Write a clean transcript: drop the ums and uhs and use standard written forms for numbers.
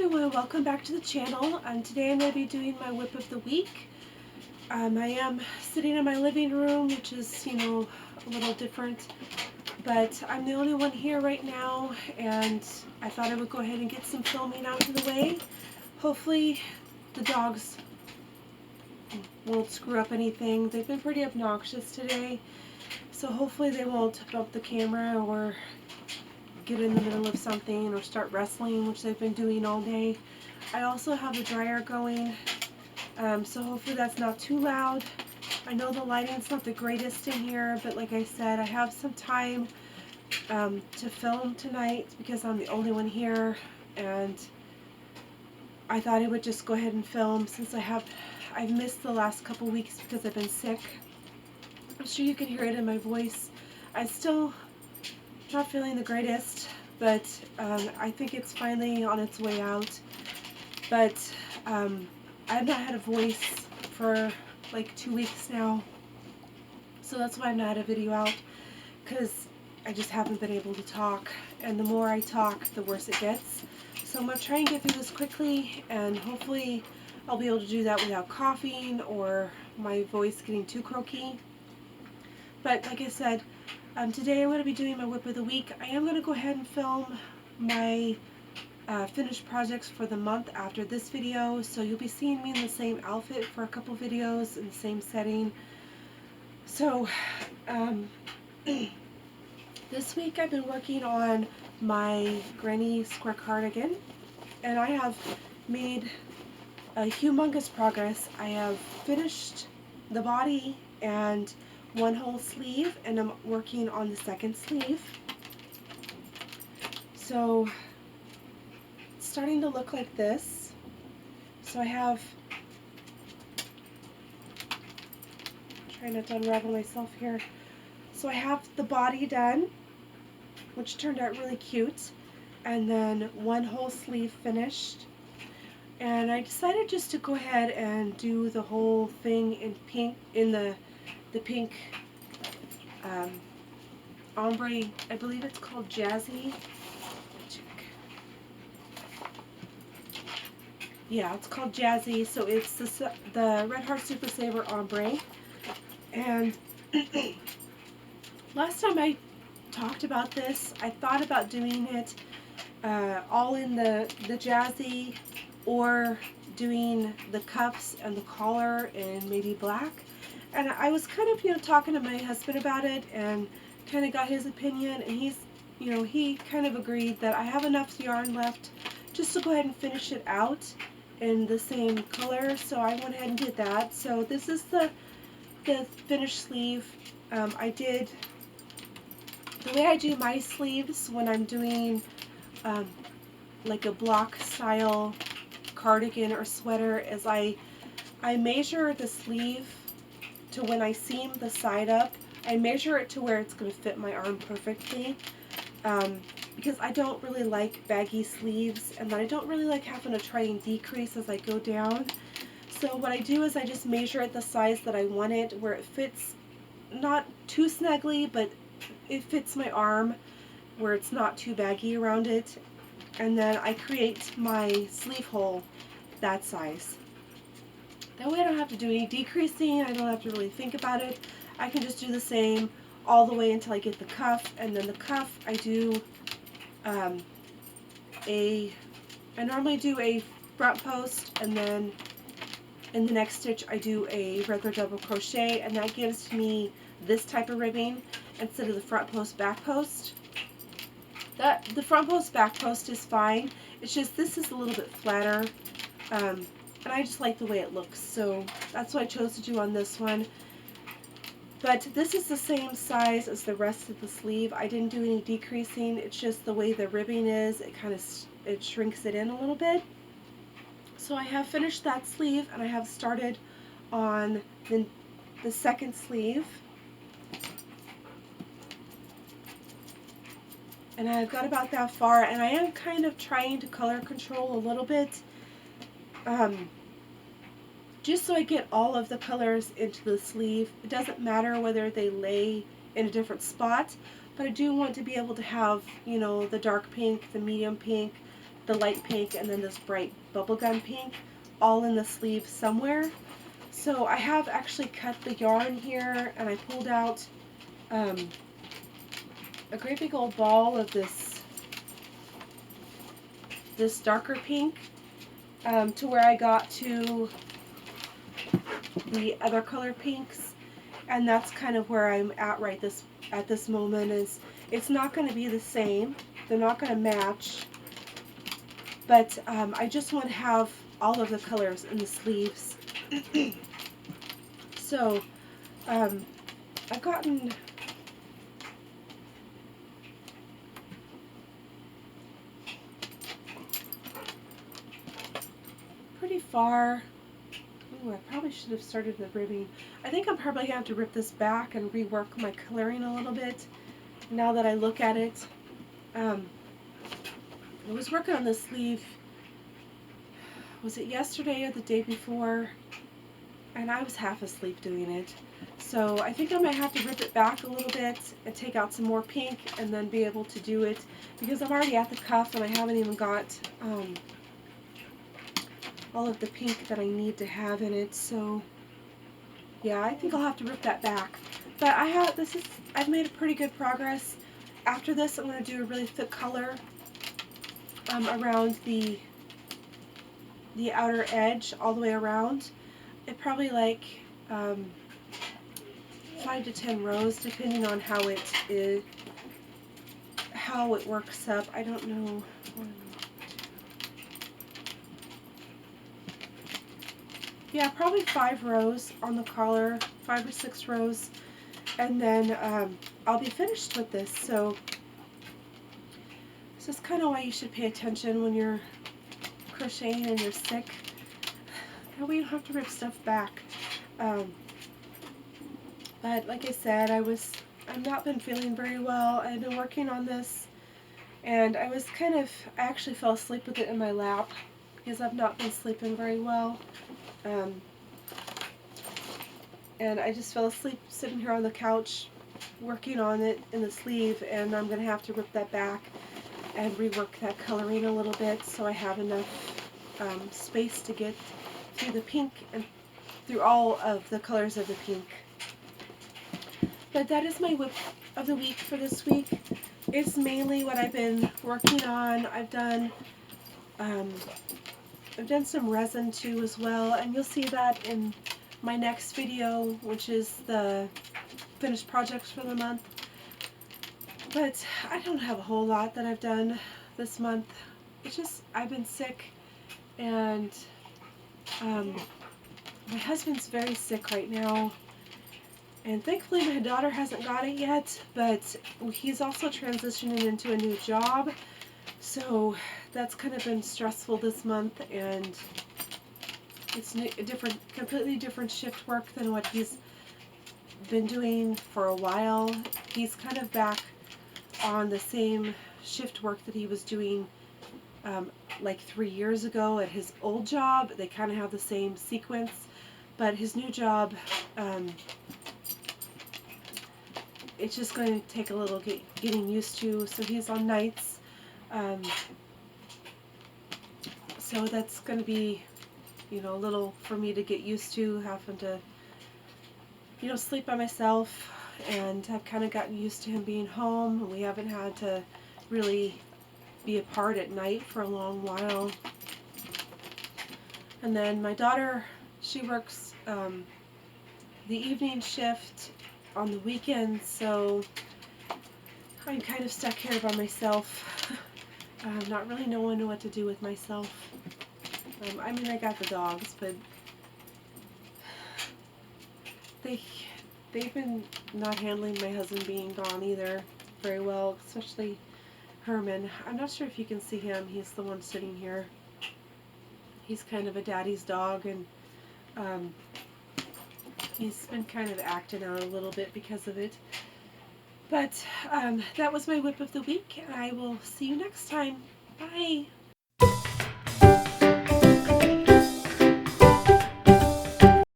everyone, welcome back to the channel. Today I'm going to be doing my WIP of the week. I am sitting in my living room, which is, a little different, but I'm the only one here right now, and I thought I would go ahead and get some filming out of the way. Hopefully the dogs won't screw up anything. They've been pretty obnoxious today, so hopefully they won't bump the camera or get in the middle of something or start wrestling, which they've been doing all day. I also have the dryer going, so hopefully that's not too loud. I know the lighting's not the greatest in here, but like I said, I have some time to film tonight because I'm the only one here, and I thought I would just go ahead and film since I've missed the last couple weeks because I've been sick. I'm sure you can hear it in my voice. I still not feeling the greatest, but I think it's finally on its way out. But I've not had a voice for like 2 weeks now, so that's why I've not had a video out, because I just haven't been able to talk, and the more I talk, the worse it gets. So I'm going to try and get through this quickly, and hopefully I'll be able to do that without coughing or my voice getting too croaky. But like I said, today I'm going to be doing my WIP of the week. I am going to go ahead and film my finished projects for the month after this video, so you'll be seeing me in the same outfit for a couple videos in the same setting. So this week I've been working on my granny square cardigan, and I have made a humongous progress. I have finished the body and one whole sleeve, and I'm working on the second sleeve. So it's starting to look like this. So I have, trying not to unravel myself here. So I have the body done, which turned out really cute, and then one whole sleeve finished. And I decided just to go ahead and do the whole thing in pink, in the pink ombre. I believe it's called Jazzy. Check. Yeah, it's called Jazzy. So it's the Red Heart Super Saver ombre. And last time I talked about this, I thought about doing it all in the Jazzy, or doing the cuffs and the collar in maybe black. And I was kind of, talking to my husband about it and kind of got his opinion, and he kind of agreed that I have enough yarn left just to go ahead and finish it out in the same color, so I went ahead and did that. So this is the finished sleeve. The way I do my sleeves when I'm doing like a block style cardigan or sweater is I measure the sleeve to when I seam the side up. I measure it to where it's going to fit my arm perfectly, because I don't really like baggy sleeves, and then I don't really like having to try and decrease as I go down. So what I do is I just measure it the size that I want it, where it fits not too snugly, but it fits my arm where it's not too baggy around it, and then I create my sleeve hole that size. That way I don't have to do any decreasing, I don't have to really think about it. I can just do the same all the way until I get the cuff, and then the cuff I do I normally do a front post, and then in the next stitch I do a regular double crochet, and that gives me this type of ribbing instead of the front post back post. The front post back post is fine, it's just this is a little bit flatter, and I just like the way it looks, so that's what I chose to do on this one. But this is the same size as the rest of the sleeve. I didn't do any decreasing, it's just the way the ribbing is, it shrinks it in a little bit. So I have finished that sleeve, and I have started on the second sleeve. And I've got about that far, and I am kind of trying to color control a little bit, just so I get all of the colors into the sleeve. It doesn't matter whether they lay in a different spot, but I do want to be able to have, the dark pink, the medium pink, the light pink, and then this bright bubblegum pink, all in the sleeve somewhere. So I have actually cut the yarn here, and I pulled out a great big old ball of this darker pink, to where I got to the other color pinks, and that's kind of where I'm at at this moment. Is it's not going to be the same, they're not going to match, but I just want to have all of the colors in the sleeves. So I've gotten pretty far. Ooh, I probably should have started the ribbing. I think I'm probably going to have to rip this back and rework my coloring a little bit now that I look at it. I was working on this sleeve, was it yesterday or the day before? And I was half asleep doing it. So I think I might have to rip it back a little bit and take out some more pink and then be able to do it, because I'm already at the cuff and I haven't even got all of the pink that I need to have in it. So yeah, I think I'll have to rip that back. But I've made a pretty good progress. After this, I'm going to do a really thick color around the outer edge all the way around. It probably like 5 to 10 rows, depending on how it works up. I don't know. Yeah, probably 5 rows on the collar, 5 or 6 rows, and then I'll be finished with this. So this is kind of why you should pay attention when you're crocheting and you're sick. That way you don't have to rip stuff back. But like I said, I've not been feeling very well. I've been working on this, and I actually fell asleep with it in my lap because I've not been sleeping very well. And I just fell asleep sitting here on the couch working on it in the sleeve, and I'm going to have to rip that back and rework that coloring a little bit so I have enough space to get through the pink and through all of the colors of the pink. But that is my WIP of the week for this week. It's mainly what I've been working on. I've done some resin too as well, and you'll see that in my next video, which is the finished projects for the month. But I don't have a whole lot that I've done this month. It's just I've been sick, and my husband's very sick right now, and thankfully my daughter hasn't got it yet, but he's also transitioning into a new job, so that's kind of been stressful this month, and it's a completely different shift work than what he's been doing for a while. He's kind of back on the same shift work that he was doing like 3 years ago at his old job. They kind of have the same sequence, but his new job, it's just going to take a little getting used to. So he's on nights, so that's going to be, a little for me to get used to, having to, sleep by myself. And I've kind of gotten used to him being home, and we haven't had to really be apart at night for a long while. And then my daughter, she works the evening shift on the weekends, so I'm kind of stuck here by myself, not really knowing what to do with myself. I mean, I got the dogs, but they've been not handling my husband being gone either very well, especially Herman. I'm not sure if you can see him. He's the one sitting here. He's kind of a daddy's dog, and he's been kind of acting out a little bit because of it. But that was my WIP of the week, and I will see you next time. Bye!